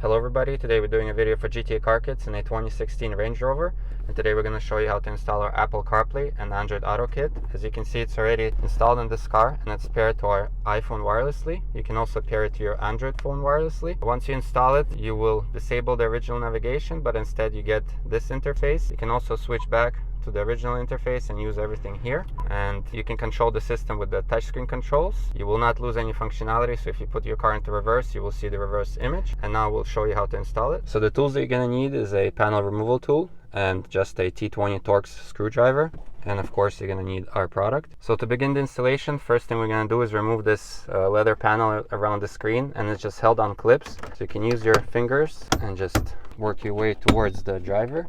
Hello everybody, today we're doing a video for GTA Car Kits in a 2016 Range Rover, and today we're going to show you how to install our Apple CarPlay and Android Auto kit. As you can see, it's already installed in this car and it's paired to our iPhone wirelessly. You can also pair it to your Android phone wirelessly. Once you install it, you will disable the original navigation, but instead you get this interface. You can also switch back to the original interface and use everything here, and you can control the system with the touchscreen controls. You will not lose any functionality, so if you put your car into reverse, you will see the reverse image. And now we'll show you how to install it. So the tools that you're going to need is a panel removal tool and just a T20 Torx screwdriver, and of course you're going to need our product. So to begin the installation, first thing we're going to do is remove this leather panel around the screen, and it's just held on clips, so you can use your fingers and just work your way towards the driver,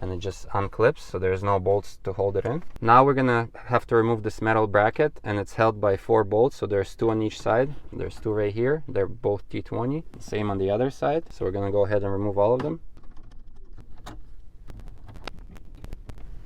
and it just unclips, so there's no bolts to hold it in. Now we're gonna have to remove this metal bracket, and it's held by 4 bolts, so there's 2 on each side. There's 2 right here. They're both T20. Same on the other side. So we're gonna go ahead and remove all of them.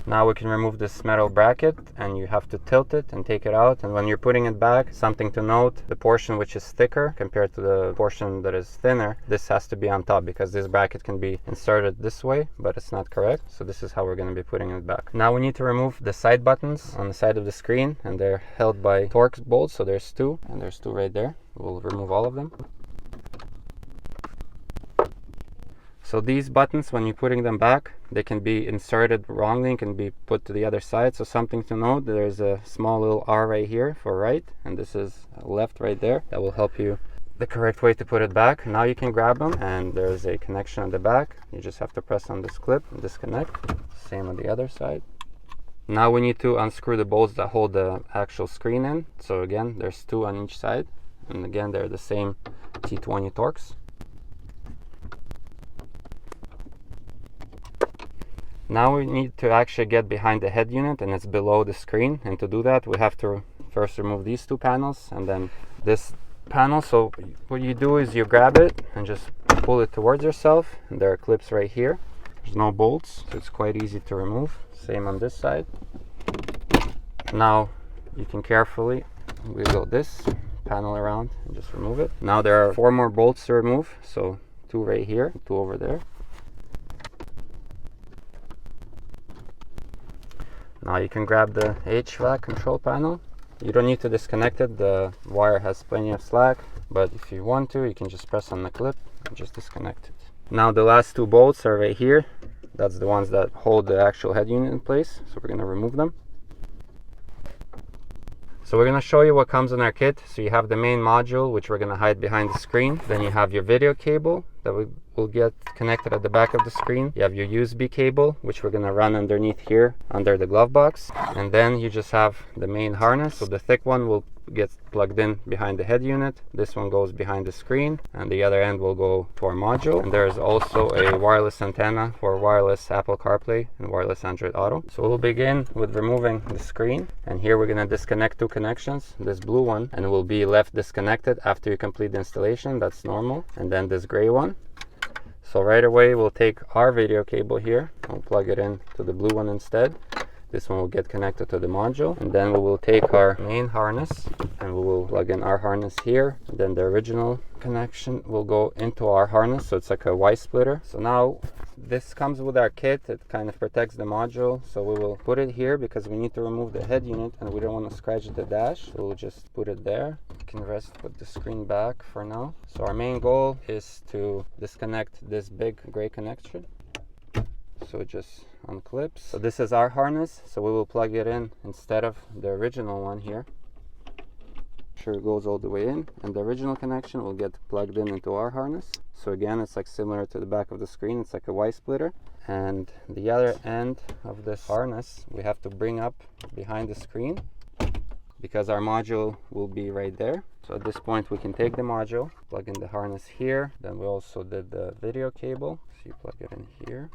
Now we can remove this metal bracket, and you have to tilt it and take it out. And when you're putting it back, something to note, the portion which is thicker compared to the portion that is thinner, this has to be on top, because this bracket can be inserted this way, but it's not correct. So this is how we're going to be putting it back. Now we need to remove the side buttons on the side of the screen, and they're held by Torx bolts. So there's 2, and there's 2 right there. We'll remove all of them. So these buttons, when you're putting them back, they can be inserted wrongly and can be put to the other side. So something to note, there's a small little R right here for right, and this is left right there. That will help you the correct way to put it back. Now you can grab them, and there's a connection on the back. You just have to press on this clip and disconnect. Same on the other side. Now we need to unscrew the bolts that hold the actual screen in. So again, there's 2 on each side, and again, they're the same T20 Torx. Now we need to actually get behind the head unit, and it's below the screen. And to do that, we have to first remove these 2 panels and then this panel. So what you do is you grab it and just pull it towards yourself, and there are clips right here. There's no bolts, so it's quite easy to remove. Same on this side. Now you can carefully wiggle this panel around and just remove it. Now there are 4 more bolts to remove, so 2 right here, 2 over there. Now you can grab the HVAC control panel. You don't need to disconnect it, the wire has plenty of slack, but if you want to, you can just press on the clip and just disconnect it. Now the last 2 bolts are right here. That's the ones that hold the actual head unit in place, so we're going to remove them. So we're going to show you what comes in our kit. So you have the main module, which we're going to hide behind the screen. Then you have your video cable that will get connected at the back of the screen. You have your USB cable, which we're going to run underneath here under the glove box. And then you just have the main harness. So the thick one will get plugged in behind the head unit. This one goes behind the screen, and the other end will go to our module. And there's also a wireless antenna for wireless Apple CarPlay and wireless Android Auto. So we'll begin with removing the screen, and here we're going to disconnect 2 connections. This blue one, and it will be left disconnected after you complete the installation. That's normal. And then this gray one. So right away we'll take our video cable here, we'll plug it in to the blue one instead. This one will get connected to the module, and then we will take our main harness and we will plug in our harness here. And then the original connection will go into our harness, so it's like a Y splitter. So now this comes with our kit. It kind of protects the module, so we will put it here because we need to remove the head unit and we don't want to scratch the dash. So we'll just put it there. You can rest with the screen back for now. So our main goal is to disconnect this big gray connection. So it just unclips. So this is our harness, so we will plug it in instead of the original one here. Sure, it goes all the way in, and the original connection will get plugged in into our harness. So again, it's like similar to the back of the screen. It's like a Y splitter, and the other end of this harness we have to bring up behind the screen because our module will be right there. So at this point we can take the module, plug in the harness here. Then we also did the video cable, so you plug it in here.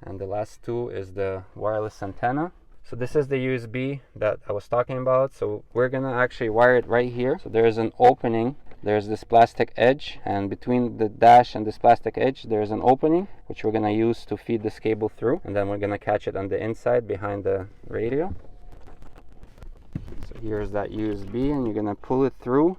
And the last 2 is the wireless antenna. So this is the USB that I was talking about. So we're gonna actually wire it right here. So there's an opening, there's this plastic edge, and between the dash and this plastic edge there's an opening which we're gonna use to feed this cable through, and then we're gonna catch it on the inside behind the radio. So here's that USB, and you're gonna pull it through.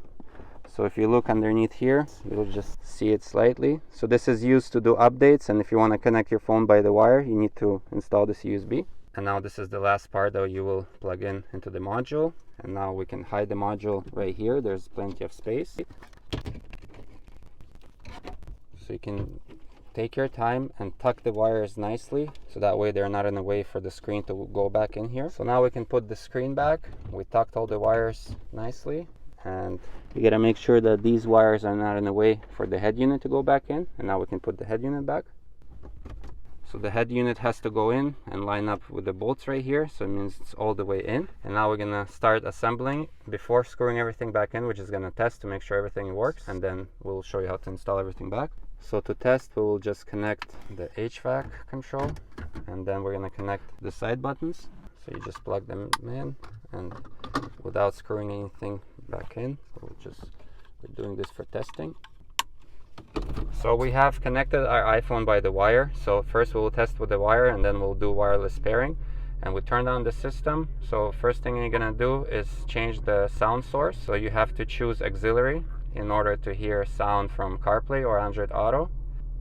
So if you look underneath here, you'll just see it slightly. So this is used to do updates, and if you want to connect your phone by the wire, you need to install this USB. And now this is the last part that you will plug in into the module. And now we can hide the module right here. There's plenty of space. So you can take your time and tuck the wires nicely, so that way they're not in the way for the screen to go back in here. So now we can put the screen back. We tucked all the wires nicely, and you gotta make sure that these wires are not in the way for the head unit to go back in. And now we can put the head unit back. So the head unit has to go in and line up with the bolts right here, so it means it's all the way in. And now we're gonna start assembling before screwing everything back in, which is gonna test to make sure everything works, and then we'll show you how to install everything back. So to test, we will just connect the HVAC control, and then we're gonna connect the side buttons. So you just plug them in, and without screwing anything back in, we're doing this for testing. So we have connected our iPhone by the wire. So first we will test with the wire, and then we'll do wireless pairing. And we turn on the system. So first thing you're gonna do is change the sound source. So you have to choose auxiliary in order to hear sound from CarPlay or Android Auto.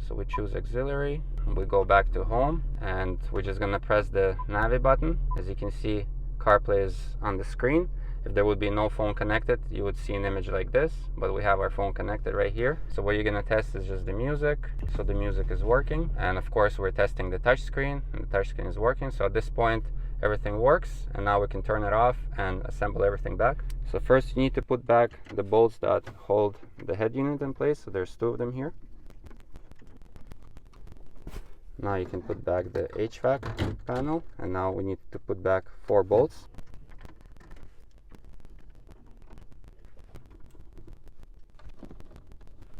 So we choose auxiliary, and we go back to home, and we're just gonna press the Navi button. As you can see, CarPlay is on the screen. If there would be no phone connected, you would see an image like this, but we have our phone connected right here. So what you're gonna test is just the music. So the music is working, and of course we're testing the touchscreen, and the touchscreen is working. So at this point, everything works, and now we can turn it off and assemble everything back. So first you need to put back the bolts that hold the head unit in place. So there's 2 of them here. Now you can put back the HVAC panel, and now we need to put back 4 bolts.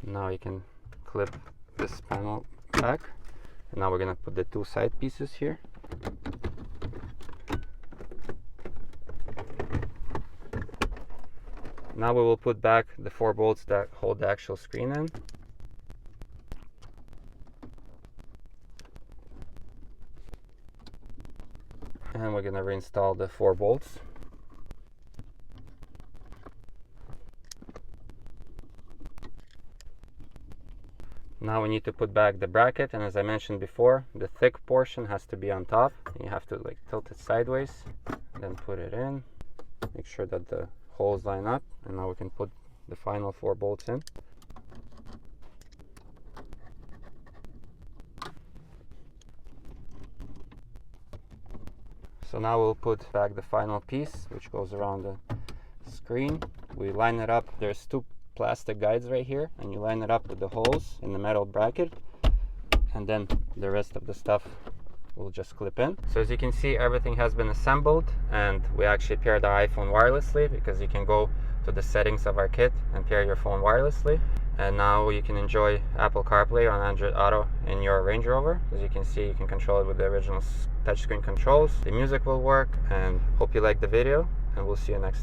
Now you can clip this panel back, and now we're gonna put the 2 side pieces here. Now we will put back the 4 bolts that hold the actual screen in. And we're gonna reinstall the 4 bolts. Now we need to put back the bracket, and as I mentioned before, the thick portion has to be on top. You have to tilt it sideways, then put it in. Make sure that the holes line up, and now we can put the final 4 bolts in. So now we'll put back the final piece, which goes around the screen. We line it up. There's 2 plastic guides right here, and you line it up with the holes in the metal bracket, and then the rest of the stuff will just clip in. So as you can see, everything has been assembled, and we actually paired our iPhone wirelessly, because you can go to the settings of our kit and pair your phone wirelessly. And now you can enjoy Apple CarPlay on Android Auto in your Range Rover. As you can see, you can control it with the original touchscreen controls. The music will work, and hope you liked the video, and we'll see you next time.